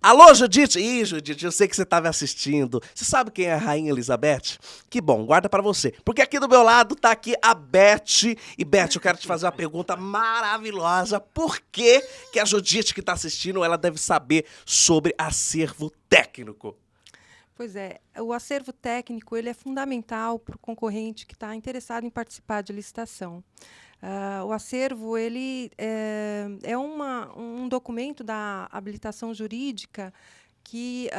Alô, Judite? Ih, Judite, eu sei que você estava assistindo. Você sabe quem é a Rainha Elizabeth? Que bom, guarda pra você. Porque aqui do meu lado tá aqui a Beth. E Beth, eu quero te fazer uma pergunta maravilhosa. Por que que a Judite que tá assistindo, ela deve saber sobre acervo técnico? Pois é, o acervo técnico ele é fundamental para o concorrente que está interessado em participar de licitação. O acervo ele é um documento da habilitação jurídica que,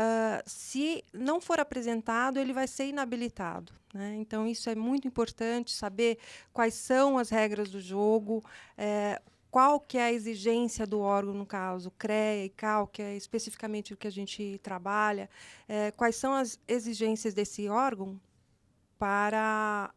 se não for apresentado, ele vai ser inabilitado, né? Então, isso é muito importante, saber quais são as regras do jogo, qual que é a exigência do órgão, no caso, CREA e CAL, que é especificamente o que a gente trabalha, quais são as exigências desse órgão para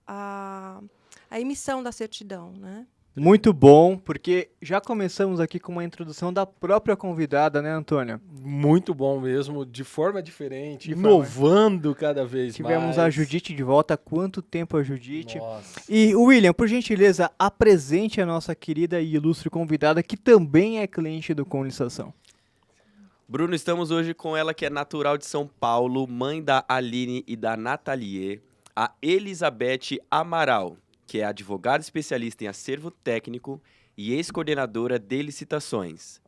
a emissão da certidão, né? Muito bom, porque já começamos aqui com uma introdução da própria convidada, né, Antônio? Muito bom mesmo, de forma diferente, De forma- inovando cada vez Tivemos mais. a Judite de volta. Há quanto tempo a Judite? Nossa. E, William, por gentileza, apresente a nossa querida e ilustre convidada, que também é cliente do Com Licitação. Bruno, estamos hoje com ela que é natural de São Paulo, mãe da Aline e da Nathalie, a Elizabeth Amaral, que é advogada especialista em acervo técnico e ex-coordenadora de licitações.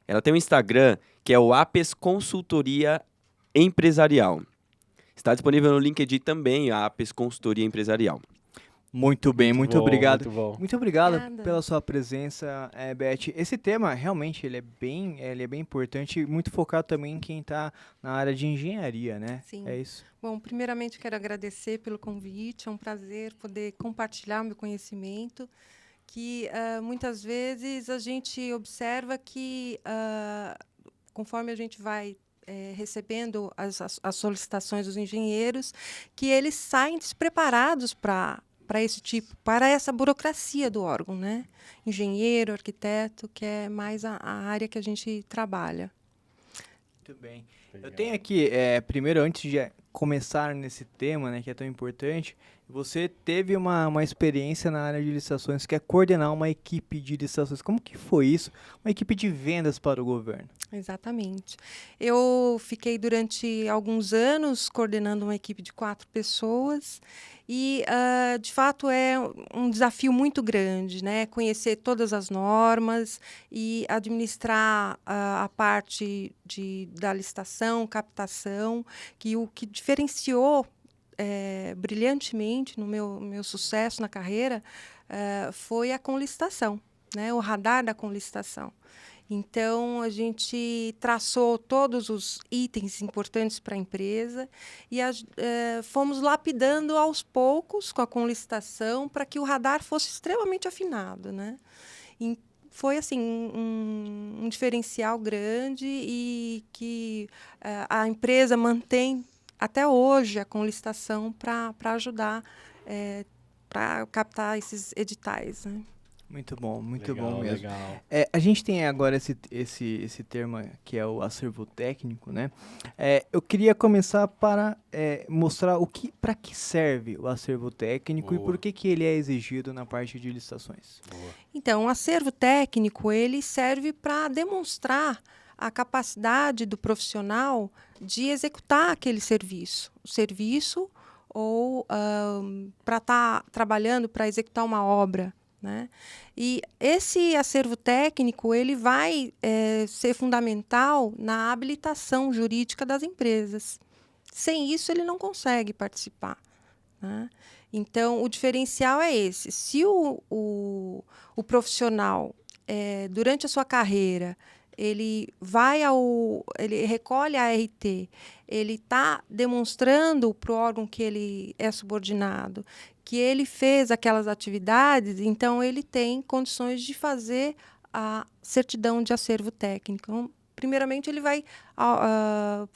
Ela tem um Instagram que é o Apes Consultoria Empresarial. Está disponível no LinkedIn também, a Apes Consultoria Empresarial. Muito bem, muito bom, obrigado. muito bom. Muito obrigado Obrigada. pela sua presença, Beth. Esse tema, realmente, ele é bem importante e muito focado também em quem está na área de engenharia, né? Sim. É isso. Bom, primeiramente quero agradecer pelo convite, é um prazer poder compartilhar o meu conhecimento, que muitas vezes a gente observa que, conforme a gente vai recebendo as solicitações dos engenheiros, que eles saem despreparados para essa burocracia do órgão, né? Engenheiro, arquiteto, que é mais a área que a gente trabalha. Muito bem. Eu tenho aqui, primeiro, antes de começar nesse tema, né, que é tão importante, você teve uma experiência na área de licitações, que é coordenar uma equipe de licitações. Como que foi isso? Uma equipe de vendas para o governo. Exatamente. Eu fiquei durante alguns anos coordenando uma equipe de 4 pessoas e, de fato, é um desafio muito grande, né? Conhecer todas as normas e administrar a parte da licitação, captação, que o que diferenciou brilhantemente no meu sucesso na carreira foi a conlicitação, né? O radar da conlicitação. Então, a gente traçou todos os itens importantes para a empresa e fomos lapidando aos poucos com a conlicitação para que o radar fosse extremamente afinado, né? E foi assim um diferencial grande e que a empresa mantém até hoje a conlicitação para ajudar para captar esses editais, né? Muito bom Legal, mesmo. legal. A gente tem agora esse termo que é o acervo técnico, né? Eu queria começar para mostrar para que serve o acervo técnico e Boa. por que ele é exigido na parte de licitações. Boa. Então, o acervo técnico ele serve para demonstrar a capacidade do profissional de executar aquele serviço, ou para estar trabalhando para executar uma obra, né? E esse acervo técnico ele vai ser fundamental na habilitação jurídica das empresas. Sem isso, ele não consegue participar, né? Então, o diferencial é esse. Se o profissional, durante a sua carreira, ele recolhe a ART, ele está demonstrando para o órgão que ele é subordinado, que ele fez aquelas atividades, então ele tem condições de fazer a certidão de acervo técnico. Então, primeiramente, ele vai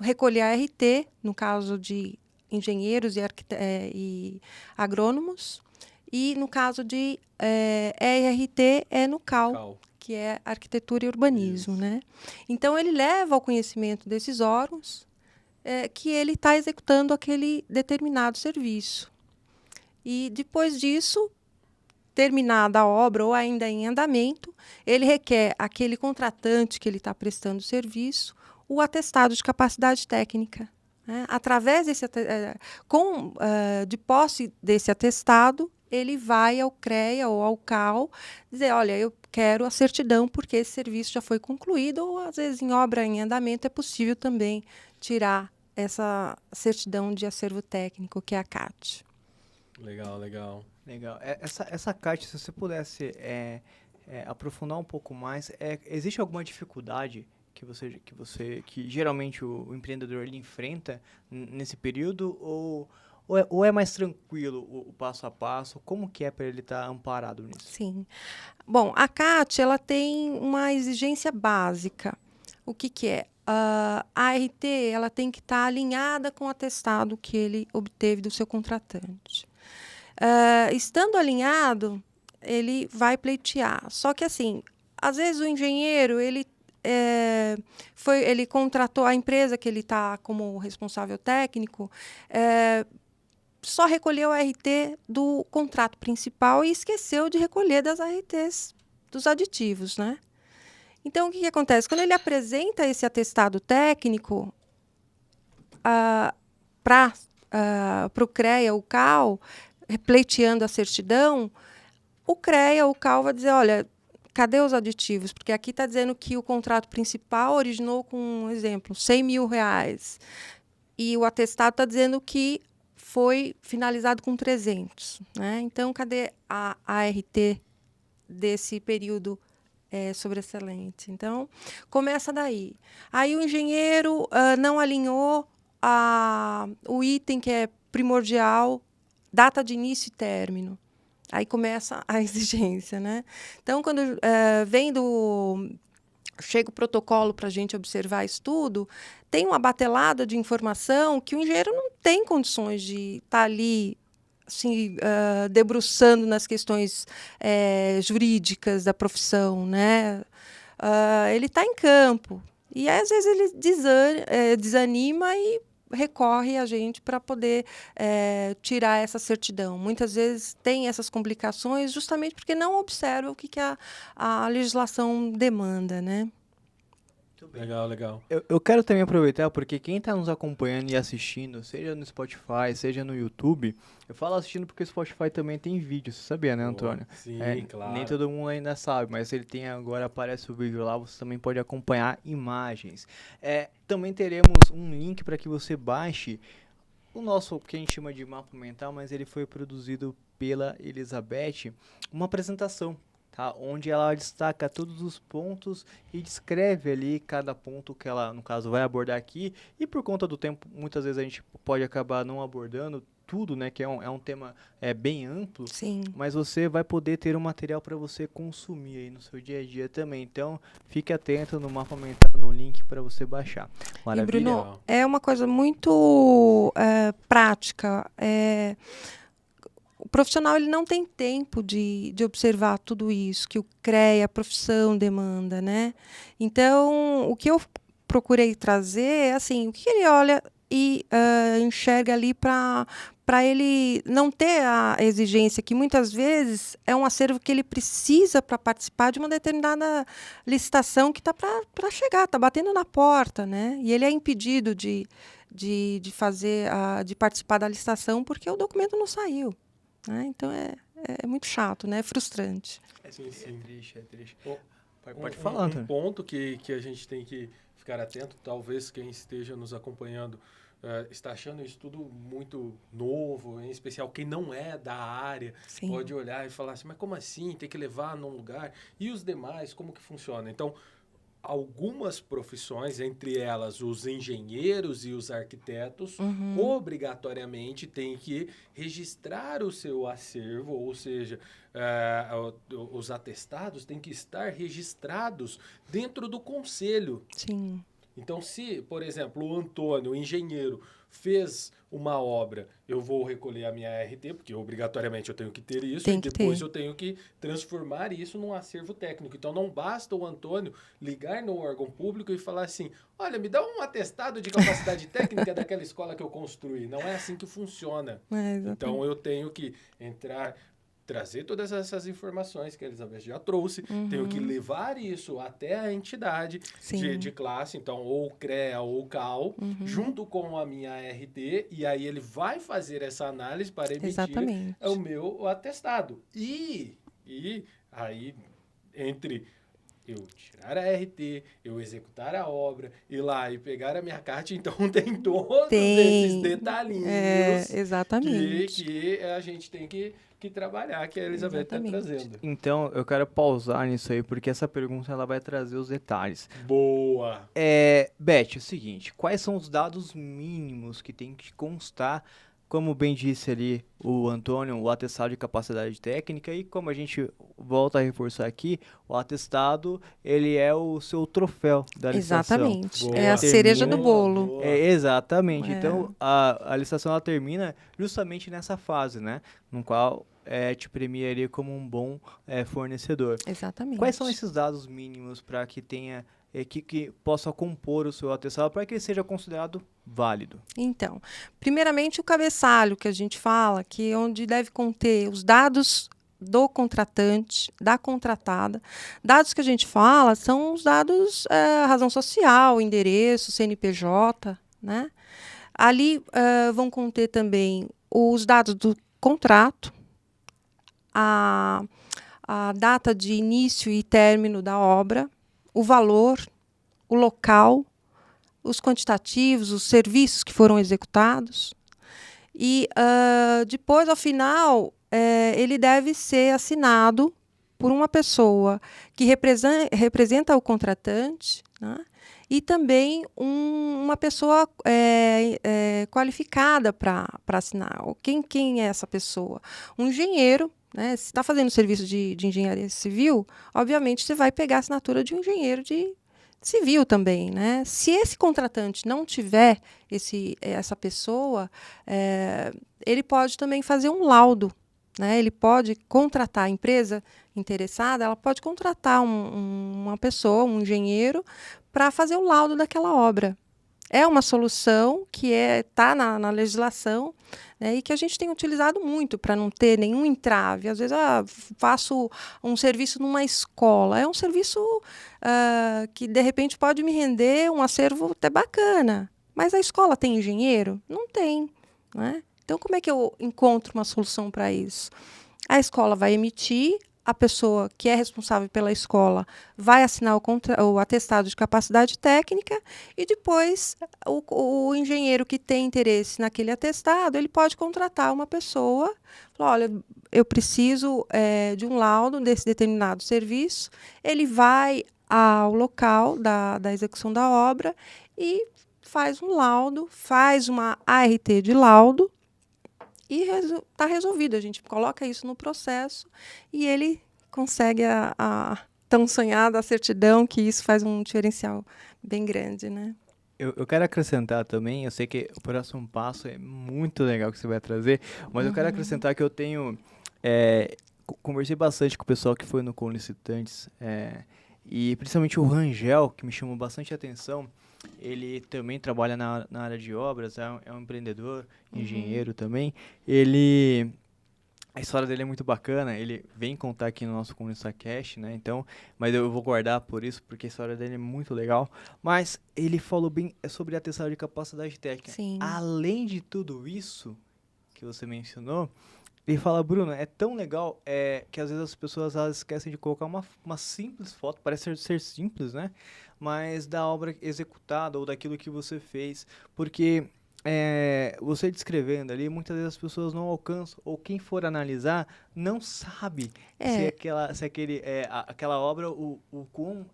recolher a ART, no caso de engenheiros e agrônomos, e no caso de ERT é no CAL, que é arquitetura e urbanismo, né? Então, ele leva ao conhecimento desses órgãos que ele está executando aquele determinado serviço. E, depois disso, terminada a obra ou ainda em andamento, ele requer aquele contratante que ele está prestando serviço o atestado de capacidade técnica. Né? Através desse de posse desse atestado, ele vai ao CREA ou ao CAL dizer, olha, eu quero a certidão porque esse serviço já foi concluído, ou às vezes em obra em andamento é possível também tirar essa certidão de acervo técnico, que é a CAT. Legal, legal. Legal. Essa CAT, se você pudesse aprofundar um pouco mais, existe alguma dificuldade que geralmente o empreendedor ele enfrenta nesse período, ou é mais tranquilo o passo a passo? Como que é para ele estar amparado nisso? Sim. Bom, a CAT ela tem uma exigência básica. O que é? A ART ela tem que estar alinhada com o atestado que ele obteve do seu contratante. Estando alinhado, ele vai pleitear. Só que, assim, às vezes o engenheiro ele contratou a empresa que ele está como responsável técnico, só recolheu a RT do contrato principal e esqueceu de recolher das ARTs dos aditivos, né? Então, o que acontece? Quando ele apresenta esse atestado técnico para o CREA, o CAL, pleiteando a certidão, o CREA, o CAL vai dizer, olha, cadê os aditivos? Porque aqui está dizendo que o contrato principal originou com, um exemplo, R$100 mil. E o atestado está dizendo que foi finalizado com 300. Né? Então, cadê a ART desse período sobressalente? Então, começa daí. Aí o engenheiro não alinhou o item que é primordial, data de início e término. Aí começa a exigência, né? Então, quando chega o protocolo para a gente observar isso tudo, tem uma batelada de informação que o engenheiro não tem condições de estar ali assim, debruçando nas questões jurídicas da profissão, né? Ele está em campo. E, às vezes, ele desanima e recorre a gente para poder tirar essa certidão. Muitas vezes tem essas complicações justamente porque não observa o que a legislação demanda, né? Legal, legal. Eu quero também aproveitar, porque quem está nos acompanhando e assistindo, seja no Spotify, seja no YouTube, eu falo assistindo porque o Spotify também tem vídeo, você sabia, né, Antônio? Sim, claro. Nem todo mundo ainda sabe, mas ele tem agora, aparece o vídeo lá, você também pode acompanhar imagens. Também teremos um link para que você baixe o nosso, que a gente chama de mapa mental, mas ele foi produzido pela Elizabeth, uma apresentação. Tá, onde ela destaca todos os pontos e descreve ali cada ponto que ela, no caso, vai abordar aqui. E por conta do tempo, muitas vezes a gente pode acabar não abordando tudo, né? Que é um tema bem amplo. Sim. Mas você vai poder ter um material para você consumir aí no seu dia a dia também. Então, fique atento no mapa mental, no link para você baixar. Maravilha. E, Bruno, é uma coisa muito prática. O profissional ele não tem tempo de observar tudo isso que o CREA, a profissão demanda, né? Então, o que eu procurei trazer é assim, o que ele olha e enxerga ali para ele não ter a exigência que muitas vezes é um acervo que ele precisa para participar de uma determinada licitação que está para chegar, está batendo na porta, né? E ele é impedido de participar da licitação porque o documento não saiu. Né? Então é muito chato, né? É frustrante. Sim. É triste. Pode falar, Antônio. Um ponto que a gente tem que ficar atento, talvez quem esteja nos acompanhando está achando isso tudo muito novo, em especial quem não é da área, Sim. pode olhar e falar assim, mas como assim? Tem que levar num lugar? E os demais, como que funciona? Então, algumas profissões, entre elas os engenheiros e os arquitetos, obrigatoriamente têm que registrar o seu acervo, ou seja, os atestados têm que estar registrados dentro do conselho. Sim. Então, se, por exemplo, o Antônio, o engenheiro, fez uma obra, eu vou recolher a minha RT, porque obrigatoriamente eu tenho que ter isso, e depois eu tenho que transformar isso num acervo técnico. Então, não basta o Antônio ligar no órgão público e falar assim, olha, me dá um atestado de capacidade técnica daquela escola que eu construí. Não é assim que funciona. Então, eu tenho que entrar trazer todas essas informações que a Elizabeth já trouxe, tenho que levar isso até a entidade de classe, então, ou CREA ou CAL, junto com a minha RT, e aí ele vai fazer essa análise para emitir o meu atestado. E aí, entre eu tirar a RT, eu executar a obra, ir lá e pegar a minha carta, então tem todos esses detalhinhos que a gente tem que trabalhar, que a Elizabeth está trazendo. Então, eu quero pausar nisso aí, porque essa pergunta ela vai trazer os detalhes. Boa! Beth, é o seguinte, quais são os dados mínimos que tem que constar, como bem disse ali o Antônio, o atestado de capacidade técnica, e como a gente volta a reforçar aqui, o atestado, ele é o seu troféu da licitação. Exatamente. Boa. É a cereja do bolo. Exatamente. Então, a licitação ela termina justamente nessa fase, né? No qual te premiaria como um bom fornecedor. Exatamente. Quais são esses dados mínimos para que tenha que possa compor o seu atestado para que ele seja considerado válido? Então, primeiramente o cabeçalho que a gente fala, que é onde deve conter os dados do contratante, da contratada. Dados que a gente fala são os dados razão social, endereço, CNPJ, né? Ali vão conter também os dados do contrato, a data de início e término da obra, o valor, o local, os quantitativos, os serviços que foram executados. E depois, ao final, ele deve ser assinado por uma pessoa que representa o contratante, né? E também uma pessoa qualificada para assinar. Quem é essa pessoa? Um engenheiro. Né? Se está fazendo serviço de engenharia civil, obviamente você vai pegar a assinatura de um engenheiro de civil também. Né? Se esse contratante não tiver essa pessoa, ele pode também fazer um laudo. Né? Ele pode contratar a empresa interessada, ela pode contratar uma pessoa, um engenheiro, para fazer o laudo daquela obra. É uma solução que está na legislação, né, e que a gente tem utilizado muito para não ter nenhum entrave. Às vezes, faço um serviço numa escola. É um serviço que, de repente, pode me render um acervo até bacana. Mas a escola tem engenheiro? Não tem. Né? Então, como é que eu encontro uma solução para isso? A escola vai emitir, a pessoa que é responsável pela escola vai assinar o atestado de capacidade técnica e depois o engenheiro que tem interesse naquele atestado, ele pode contratar uma pessoa, falar, olha, eu preciso de um laudo desse determinado serviço, ele vai ao local da execução da obra e faz um laudo, faz uma ART de laudo, e está resolvido. A gente coloca isso no processo e ele consegue a tão sonhada certidão, que isso faz um diferencial bem grande, né? Eu quero acrescentar também, eu sei que o próximo passo é muito legal que você vai trazer, mas eu quero acrescentar que eu tenho... conversei bastante com o pessoal que foi no Colicitantes, e principalmente o Rangel, que me chamou bastante atenção. Ele também trabalha na área de obras, é um empreendedor, engenheiro também. A história dele é muito bacana, ele vem contar aqui no nosso ComunicaCast, né? Então, mas eu vou guardar por isso, porque a história dele é muito legal. Mas ele falou bem sobre atestado de capacidade técnica. Sim. Além de tudo isso que você mencionou, ele fala, Bruno, é tão legal que às vezes as pessoas elas esquecem de colocar uma simples foto, parece ser simples, né? Mas da obra executada ou daquilo que você fez, porque você descrevendo ali, muitas vezes as pessoas não alcançam, ou quem for analisar não sabe se aquela obra, o quão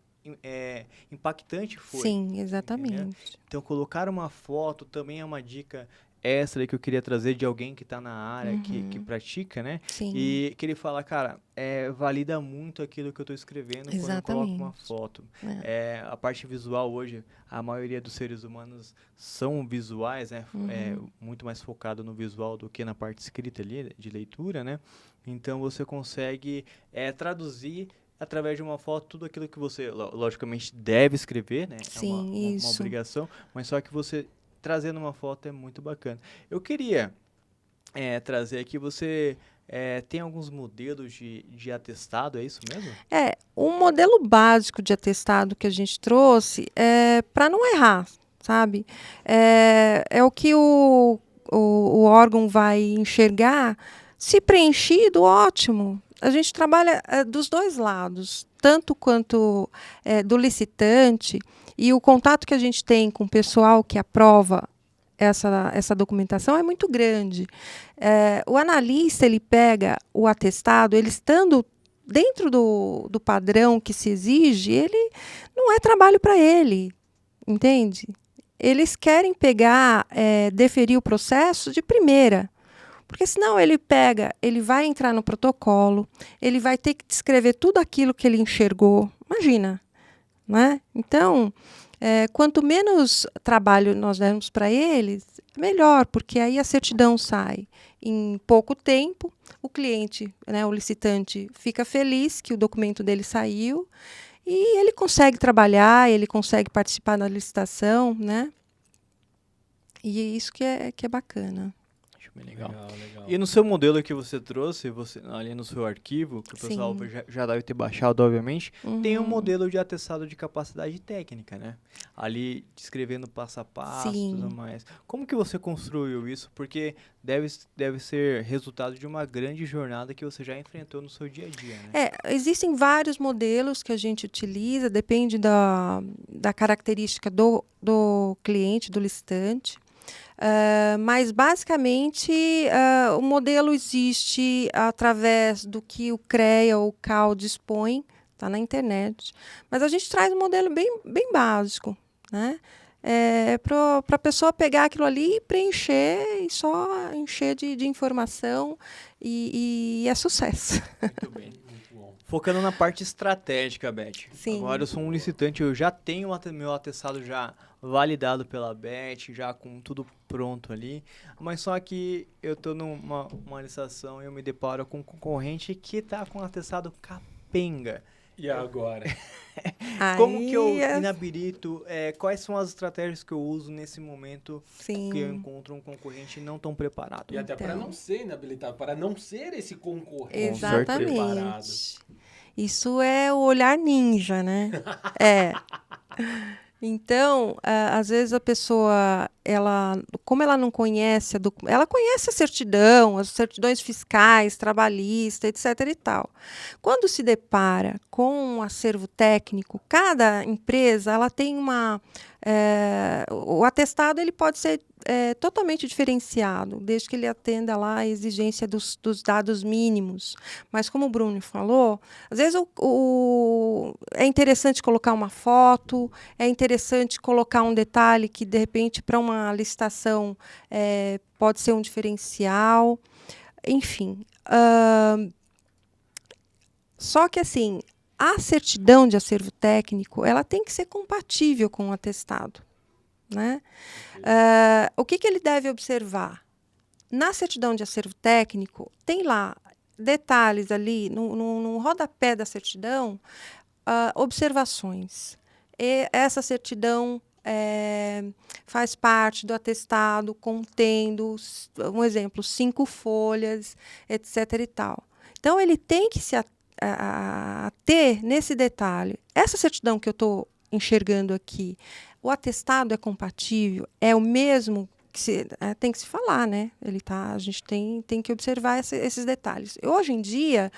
impactante foi. Sim, exatamente. Entendeu? Então, colocar uma foto também é uma dica extra que eu queria trazer de alguém que está na área, que pratica, né? Sim. E que ele fala, cara, valida muito aquilo que eu estou escrevendo quando eu coloco uma foto. A parte visual hoje, a maioria dos seres humanos são visuais, né? Muito mais focado no visual do que na parte escrita ali, de leitura, né? Então, você consegue traduzir através de uma foto tudo aquilo que você, logicamente, deve escrever, né? Sim, uma obrigação, mas só que você trazendo uma foto é muito bacana. Eu queria trazer aqui, você tem alguns modelos de atestado, é isso mesmo? O modelo básico de atestado que a gente trouxe é para não errar, sabe? É o que o órgão vai enxergar. Se preenchido, ótimo. A gente trabalha dos dois lados, tanto quanto do licitante, e o contato que a gente tem com o pessoal que aprova essa documentação é muito grande. O analista, ele pega o atestado, ele estando dentro do padrão que se exige, ele não é trabalho para ele, entende? Eles querem pegar, deferir o processo de primeira, porque senão ele vai entrar no protocolo, ele vai ter que descrever tudo aquilo que ele enxergou. Imagina, né? Então, quanto menos trabalho nós dermos para eles, melhor, porque aí a certidão sai em pouco tempo, o cliente, né, o licitante, fica feliz que o documento dele saiu e ele consegue trabalhar, ele consegue participar da licitação, né? E é isso que é bacana. Bem legal. Legal. E no seu modelo que você trouxe, ali no seu arquivo, que o pessoal já deve ter baixado, obviamente, tem um modelo de atestado de capacidade técnica, né? Ali descrevendo passo a passo e tudo mais. Como que você construiu isso? Porque deve ser resultado de uma grande jornada que você já enfrentou no seu dia a dia, né? Existem vários modelos que a gente utiliza, depende da característica do cliente, do licitante. Mas, basicamente, o modelo existe através do que o CREA ou o CAL dispõe, está na internet. Mas a gente traz um modelo bem básico, né? Para a pessoa pegar aquilo ali e preencher, e só encher de informação, e é sucesso. Muito bem. Focando na parte estratégica, Beth. Sim. Agora eu sou um licitante, eu já tenho meu atestado já validado pela Beth, já com tudo pronto ali. Mas só que eu estou numa licitação e eu me deparo com um concorrente que está com um atestado capenga. E agora? Como que eu inabilito? Quais são as estratégias que eu uso nesse momento que eu encontro um concorrente não tão preparado? E até para não ser inabilitado, para não ser esse concorrente Exatamente. preparado. Isso é o olhar ninja, né? Então, às vezes a pessoa, como ela não conhece, ela conhece a certidão, as certidões fiscais, trabalhistas, etc. e tal. Quando se depara com um acervo técnico, cada empresa ela tem o atestado ele pode ser totalmente diferenciado, desde que ele atenda lá a exigência dos dados mínimos. Mas, como o Bruno falou, às vezes é interessante colocar uma foto, é interessante colocar um detalhe que, de repente, para uma licitação pode ser um diferencial. Enfim. Só que, assim, a certidão de acervo técnico ela tem que ser compatível com o atestado, né? O que ele deve observar? Na certidão de acervo técnico, tem lá detalhes ali, no rodapé da certidão, observações. E essa certidão faz parte do atestado contendo, um exemplo, 5 folhas, etc. e tal. Então, ele tem que se ter nesse detalhe. Essa certidão que eu estou enxergando aqui, o atestado é compatível, é o mesmo que tem que se falar, né? A gente tem que observar esses detalhes. Hoje em dia,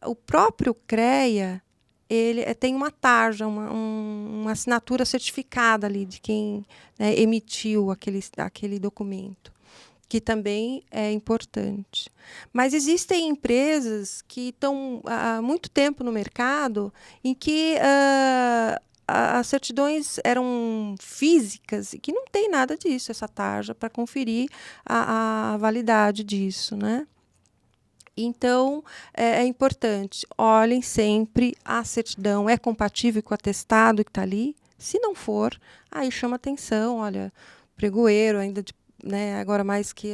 o próprio CREA ele tem uma tarja, uma assinatura certificada ali de quem, né, emitiu aquele documento, que também é importante. Mas existem empresas que estão há muito tempo no mercado em que as certidões eram físicas e que não tem nada disso, essa tarja, para conferir a validade disso, né? Então, é importante, olhem sempre a certidão, é compatível com o atestado que está ali? Se não for, aí chama atenção, olha, pregoeiro ainda né, agora mais que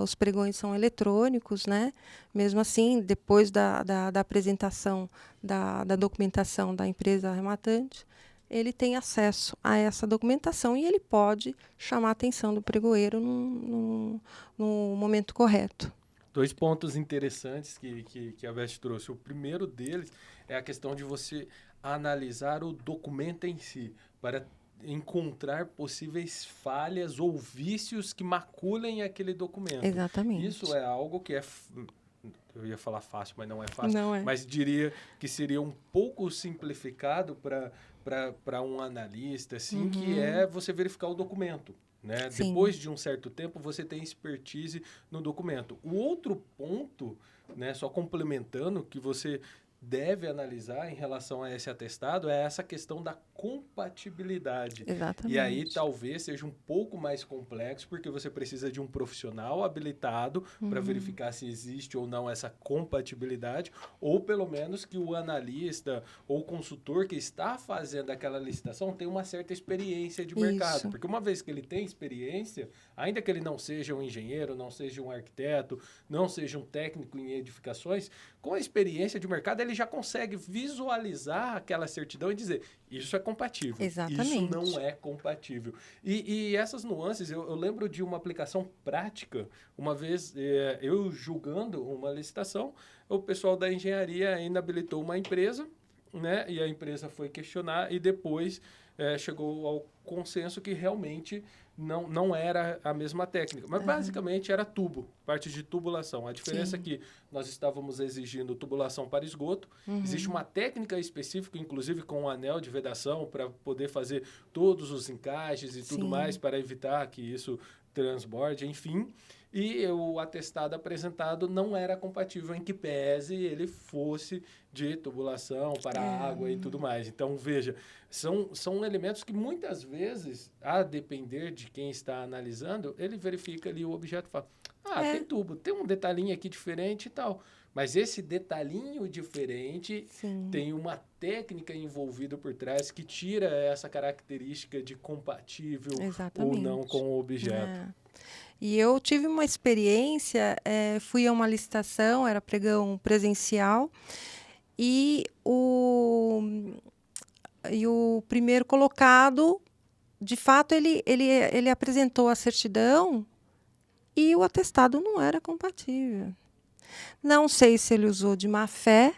os pregões são eletrônicos, né? Mesmo assim, depois da apresentação da documentação da empresa arrematante, ele tem acesso a essa documentação e ele pode chamar a atenção do pregoeiro no momento correto. Dois pontos interessantes que a Beth trouxe. O primeiro deles é a questão de você analisar o documento em si, para encontrar possíveis falhas ou vícios que maculem aquele documento. Exatamente. Isso é algo que eu ia falar fácil, mas não é fácil. Não é. Mas diria que seria um pouco simplificado para um analista, assim, que é você verificar o documento. Né? Sim. Depois de um certo tempo, você tem expertise no documento. O outro ponto, né, só complementando, que você deve analisar em relação a esse atestado é essa questão da compatibilidade. Exatamente. E aí talvez seja um pouco mais complexo, porque você precisa de um profissional habilitado para verificar se existe ou não essa compatibilidade, ou pelo menos que o analista ou consultor que está fazendo aquela licitação tenha uma certa experiência de mercado. Isso. Porque uma vez que ele tem experiência, ainda que ele não seja um engenheiro, não seja um arquiteto, não seja um técnico em edificações, com a experiência de mercado, ele já consegue visualizar aquela certidão e dizer, isso é compatível, Exatamente. isso não é compatível. E essas nuances, eu lembro de uma aplicação prática, uma vez eu julgando uma licitação, o pessoal da engenharia inabilitou uma empresa, né, e a empresa foi questionar e depois chegou ao consenso que realmente não era a mesma técnica, mas basicamente era tubo, parte de tubulação. A diferença é que nós estávamos exigindo tubulação para esgoto, existe uma técnica específica, inclusive com um anel de vedação, para poder fazer todos os encaixes e tudo mais, para evitar que isso transborde, enfim. E o atestado apresentado não era compatível, em que pese ele fosse de tubulação para água e tudo mais. Então, veja, são elementos que muitas vezes, a depender de quem está analisando, ele verifica ali o objeto e fala, tem tubo, tem um detalhinho aqui diferente e tal. Mas esse detalhinho diferente tem uma técnica envolvida por trás que tira essa característica de compatível ou não com o objeto. E eu tive uma experiência, fui a uma licitação, era pregão presencial, e o primeiro colocado, de fato, ele apresentou a certidão e o atestado não era compatível. Não sei se ele usou de má fé,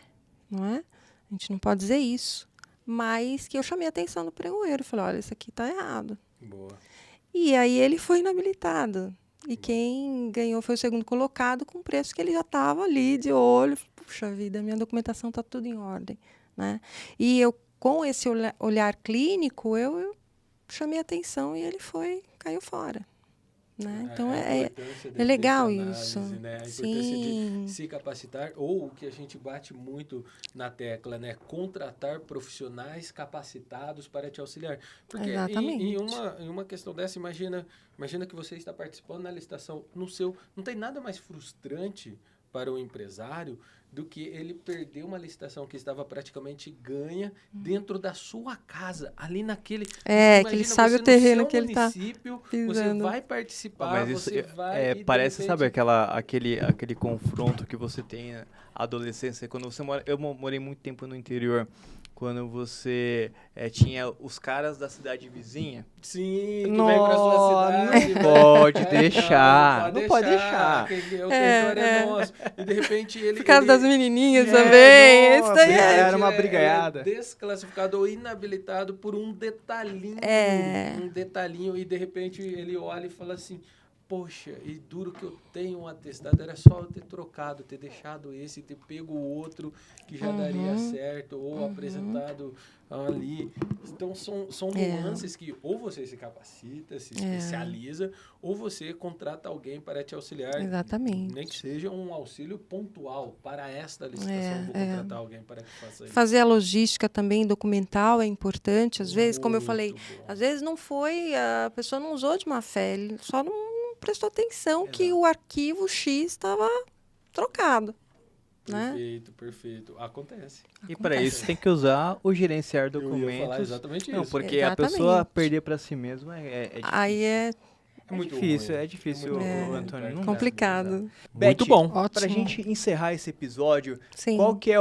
não é? A gente não pode dizer isso, mas que eu chamei a atenção do pregoeiro, falei, olha, isso aqui está errado. Boa. E aí ele foi inabilitado. E quem ganhou foi o segundo colocado, com o preço que ele já estava ali de olho. Puxa vida, minha documentação está tudo em ordem. Né? E eu, com esse olhar clínico, eu chamei a atenção e ele caiu fora. Né? Então é legal isso. Né? A importância de se capacitar, ou o que a gente bate muito na tecla, né? Contratar profissionais capacitados para te auxiliar. Porque em uma questão dessa, imagina que você está participando na licitação, não tem nada mais frustrante para o empresário do que ele perder uma licitação que estava praticamente ganha dentro da sua casa, ali naquele... que ele sabe o terreno que ele está pisando. Você Você vai participar, mas isso você vai... parece, sabe, aquele confronto que você tem na adolescência, quando você mora... Eu morei muito tempo no interior, quando você tinha os caras da cidade vizinha. Sim, que vem pra sua cidade. Não pode deixar. Não pode deixar. O território é nosso. E de repente ele... Por causa das menininhas também. Nossa, Esse daí era uma brigaiada. Desclassificado ou inabilitado por um detalhinho. Um detalhinho. E de repente ele olha e fala assim... Poxa, e duro que eu tenho um atestado, era só eu ter trocado, ter deixado esse, ter pego o outro que já daria certo, ou apresentado ali. Então, são nuances que ou você se capacita, se especializa, ou você contrata alguém para te auxiliar. Exatamente. Nem que seja um auxílio pontual para esta licitação. Vou contratar alguém para que faça isso. Fazer a logística também documental é importante. Às vezes, como eu falei, às vezes não foi, a pessoa não usou de má fé, ele só não prestou atenção que o arquivo X estava trocado. Perfeito. Acontece. E para isso tem que usar o gerenciar documentos. Eu ia falar exatamente isso. Porque a pessoa perder para si mesma é difícil. Aí é muito difícil, é difícil, Antônio. Não complicado. Muito bom. Para a gente encerrar esse episódio, Sim. qual que é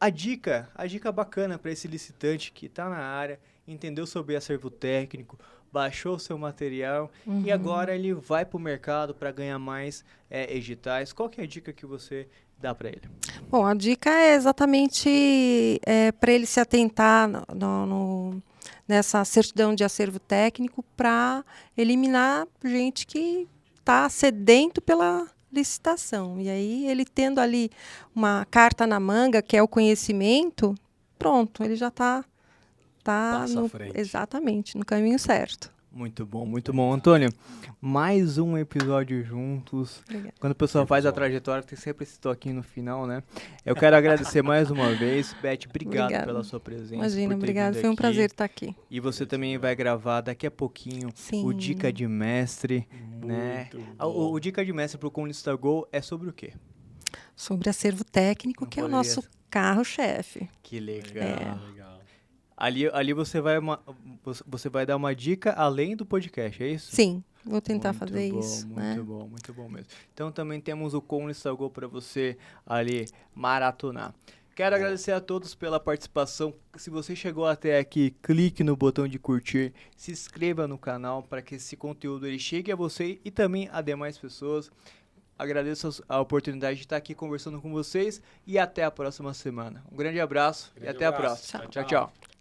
a dica bacana para esse licitante que está na área, entendeu sobre acervo técnico, baixou o seu material e agora ele vai para o mercado para ganhar mais editais. Qual que é a dica que você dá para ele? Bom, a dica é exatamente para ele se atentar nessa certidão de acervo técnico para eliminar gente que está sedento pela licitação. E aí, ele tendo ali uma carta na manga, que é o conhecimento, pronto, ele já está Passa à frente. exatamente no caminho certo. Muito bom, muito bom. Antônio, mais um episódio juntos. Obrigada. Quando o pessoal faz a trajetória, tem sempre esse toquinho no final, né? Eu quero agradecer mais uma vez. Beth, obrigado Obrigada. pela sua presença. Imagina, por ter obrigada. vindo Foi um aqui. prazer estar aqui. E você também vai gravar daqui a pouquinho Sim. o Dica de Mestre, né? bom. O Dica de Mestre para o Conquista Go é sobre o quê? Sobre acervo técnico, Não que é o poderia nosso carro-chefe. Que legal. Legal. Ali você vai dar uma dica além do podcast, é isso? Sim, vou tentar Muito fazer bom, isso. Muito bom mesmo. Então também temos o Conquista Go para você ali maratonar. Quero agradecer a todos pela participação. Se você chegou até aqui, clique no botão de curtir, se inscreva no canal para que esse conteúdo ele chegue a você e também a demais pessoas. Agradeço a oportunidade de estar aqui conversando com vocês e até a próxima semana. Um grande abraço e até a próxima. Tchau, Tchau, tchau.